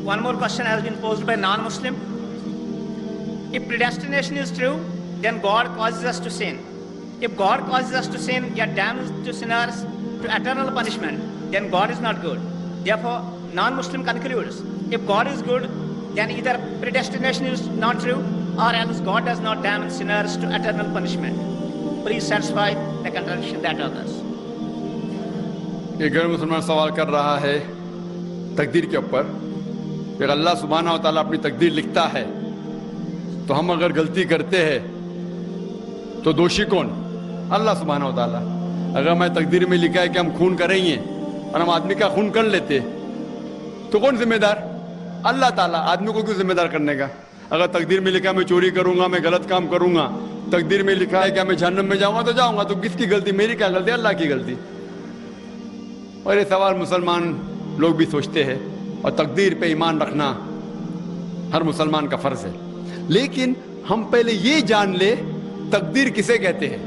one more question has been posed by non-Muslim. If predestination is true, then God causes us to sin. If God causes us to sin, yet damns to sinners to eternal punishment, then God is not good. Therefore, non-Muslim concludes, if God is good, then either predestination is not true, or else God does not damn sinners to eternal punishment. Please satisfy the contradiction that others. یہ غیر مسلمان سوال کر رہا ہے تقدیر کے اوپر کہ اللہ سبحانہ و تعالیٰ اپنی تقدیر لکھتا ہے تو ہم اگر غلطی کرتے ہیں تو دوشی کون؟ اللہ سبحانہ و تعالیٰ. اگر میں تقدیر میں لکھا ہے کہ ہم خون کریں گے اور ہم آدمی کا خون کر لیتے تو کون ذمہ دار؟ اللہ تعالیٰ. آدمی کو کیوں ذمہ دار کرنے کا؟ اگر تقدیر میں لکھا ہے میں چوری کروں گا، میں غلط کام کروں گا، تقدیر میں لکھا ہے کہ میں جہنم میں جاؤں گا تو جاؤں گا، تو کس کی غلطی؟ میری کیا غلطی؟ اللہ کی غلطی. اور یہ سوال مسلمان لوگ بھی سوچتے ہیں، اور تقدیر پہ ایمان رکھنا ہر مسلمان کا فرض ہے. لیکن ہم پہلے یہ جان لے تقدیر کسے کہتے ہیں.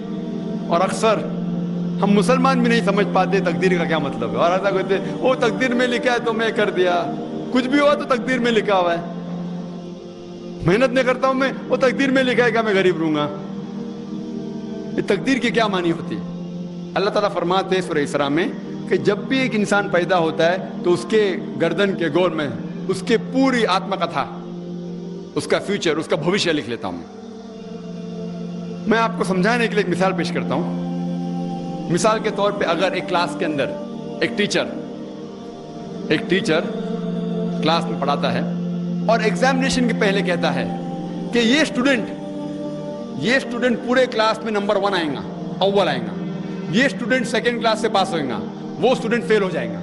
اور اکثر ہم مسلمان بھی نہیں سمجھ پاتے تقدیر کا کیا مطلب ہے، اور ایسا کہتے ہیں وہ تقدیر میں لکھا ہے تو میں کر دیا، کچھ بھی ہوا تو تقدیر میں لکھا ہوا ہے. محنت نہیں کرتا ہوں میں، وہ تقدیر میں لکھا ہے کہ میں غریب رہوں گا. یہ تقدیر کی کیا معنی ہوتی ہے؟ اللہ تعالیٰ فرماتے ہیں سورہ اسراء میں کہ جب بھی ایک انسان پیدا ہوتا ہے تو اس کے گردن کے گور میں اس کے پوری آتم کتھا، اس کا فیوچر، اس کا بھوشیہ لکھ لیتا ہوں. میں آپ کو سمجھانے کے لیے ایک مثال پیش کرتا ہوں. مثال کے طور پہ اگر ایک کلاس کے اندر ایک ٹیچر کلاس میں پڑھاتا ہے اور ایگزامینیشن کے پہلے کہتا ہے کہ یہ اسٹوڈنٹ پورے کلاس میں نمبر 1 آئیں گا، اول آئیں گا، یہ اسٹوڈنٹ سیکنڈ کلاس سے پاس ہوئیں گا، وہ اسٹوڈنٹ فیل ہو جائیں گا.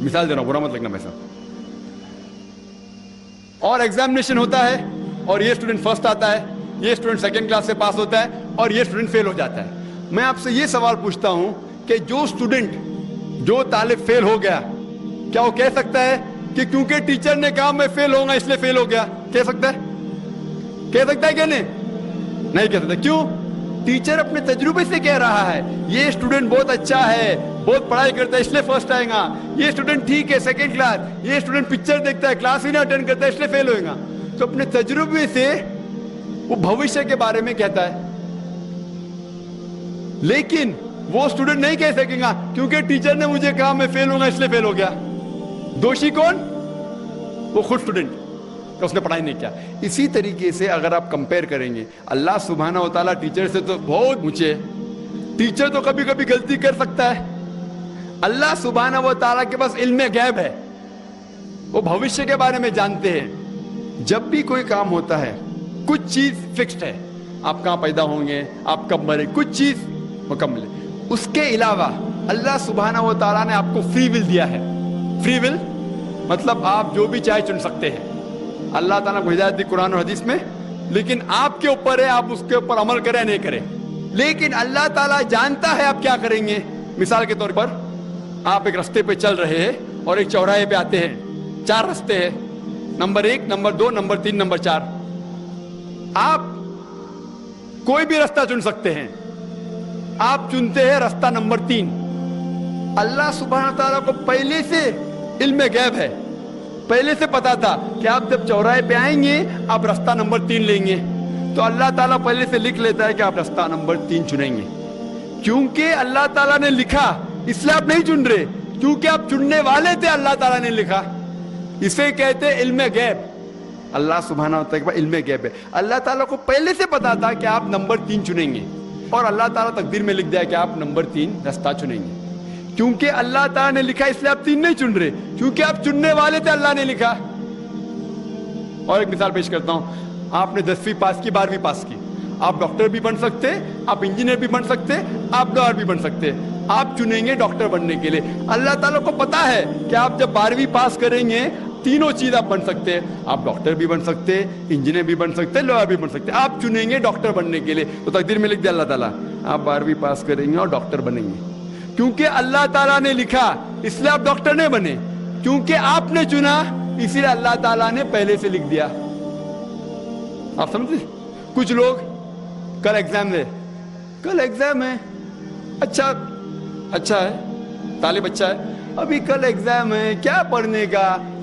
مثال دے رہا ہوں، برا مت لگنا میرے ساتھ. اور ایگزامینیشن ہوتا ہے اور یہ اسٹوڈنٹ فرسٹ آتا ہے، یہ اسٹوڈنٹ سیکنڈ کلاس سے پاس ہوتا ہے اور یہ اسٹوڈنٹ فیل ہو جاتا ہے. میں آپ سے یہ سوال پوچھتا ہوں کہ جو طالب فیل ہو گیا، کیا وہ کہہ سکتا ہے کہ کیونکہ ٹیچر نے کہا میں فیل ہوں گا اس لیے فیل ہو گیا؟ کہہ سکتا ہے کہ نہیں کہہ سکتا. کیوں؟ ٹیچر اپنے تجربے سے کہہ رہا ہے یہ اسٹوڈنٹ بہت اچھا ہے، بہت پڑھائی کرتا ہے اس لیے فرسٹ آئے گا، یہ اسٹوڈنٹ ٹھیک ہے سیکنڈ کلاس، یہ اسٹوڈنٹ پکچر دیکھتا ہے کلاس ہی نہ اٹینڈ کرتا ہے اس لیے فیل ہوئے گا. تو اپنے تجربے سے وہ بھوشیہ کے بارے میں کہتا ہے. لیکن وہ اسٹوڈنٹ نہیں کہہ سکے گا کیونکہ ٹیچر نے مجھے کہا میں فیل ہوں گا اس لیے فیل ہو گیا. دوشی کون؟ وہ خود اسٹوڈنٹ کہ اس نے پڑھائی نہیں کیا. اسی طریقے سے اگر آپ کمپیئر کریں گے، اللہ سبحانہ و تعالیٰ ٹیچر سے تو بہت اونچے. ٹیچر تو کبھی کبھی غلطی کر سکتا ہے. اللہ سبحانہ و تعالیٰ کے پاس علم غیب ہے، وہ بھوشیہ کے بارے میں جانتے ہیں. جب بھی کوئی کام ہوتا ہے کچھ چیز فکسڈ ہے، آپ کہاں پیدا ہوں گے، آپ کب مرے، کچھ چیز مکمل ہے. اس کے علاوہ اللہ سبحانہ و تعالیٰ نے آپ کو فری ول دیا ہے. فری ول مطلب آپ جو بھی چاہے چن سکتے ہیں. اللہ تعالیٰ کو ہدایت دی قرآن اور حدیث میں، لیکن آپ کے اوپر ہے آپ اس کے اوپر عمل کریں نہیں کریں. لیکن اللہ تعالیٰ جانتا ہے آپ کیا کریں گے. مثال کے طور پر آپ ایک رستے پہ چل رہے ہیں اور ایک چوراہے پہ آتے ہیں، 4 رستے ہیں، نمبر 1، نمبر 2، نمبر 3، نمبر 4. آپ کوئی بھی رستہ چن سکتے ہیں. آپ چنتے ہیں رستہ نمبر 3. اللہ سبحانہ تعالیٰ کو پہلے سے علم غیب ہے، پہلے سے پتا تھا کہ آپ جب چوراہے پہ آئیں گے آپ رستہ نمبر 3 لیں گے. تو اللہ تعالیٰ پہلے سے لکھ لیتا ہے کہ آپ رستہ نمبر 3 چنیں گے. کیونکہ اللہ تعالیٰ نے لکھا اس لیے آپ نہیں چن رہے، کیونکہ آپ چننے والے تھے، اللہ تعالیٰ نے لکھا. اسے کہتے علم غیب. اللہ سبحانہ و تعالیٰ علم غیب ہے. اللہ تعالیٰ کو پہلے سے پتا تھا کہ آپ نمبر 3 چنیں گے، اور اللہ تعالیٰ تقدیر میں لکھ دیا کہ آپ نمبر 3 رستہ چنیں گے. کیونکہ اللہ تعالیٰ نے لکھا اس لیے آپ 3 نہیں چن رہے، کیونکہ آپ چننے والے تھے، اللہ نے لکھا. اور ایک مثال پیش کرتا ہوں. آپ نے 10ویں پاس کی، 12ویں پاس کی، آپ ڈاکٹر بھی بن سکتے، آپ انجینئر بھی بن سکتے، آپ لایر بھی بن سکتے. آپ چنیں گے ڈاکٹر بننے کے لیے. اللہ تعالیٰ کو پتا ہے کہ آپ جب 12ویں پاس کریں گے تینوں چیز آپ بن سکتے ہیں. آپ ڈاکٹر بھی بن سکتے، انجینئر بھی بن سکتے، لایر بھی بن سکتے. آپ چنیں گے ڈاکٹر بننے کے لیے. تو تقدیر میں لکھ دیا اللہ تعالیٰ آپ 12ویں پاس کریں گے اور ڈاکٹر بنیں گے. کیونکہ اللہ تعالیٰ نے لکھا اس لیے آپ ڈاکٹر نہیں بنے، کیونکہ آپ نے چنا اسی لیے اللہ تعالیٰ نے پہلے سے لکھ دیا. آپ سمجھتے؟ کچھ لوگ کل ایگزام ہے، اچھا ہے، طالب اچھا ہے، ابھی کل ایگزام ہے، کیا پڑھنے کا،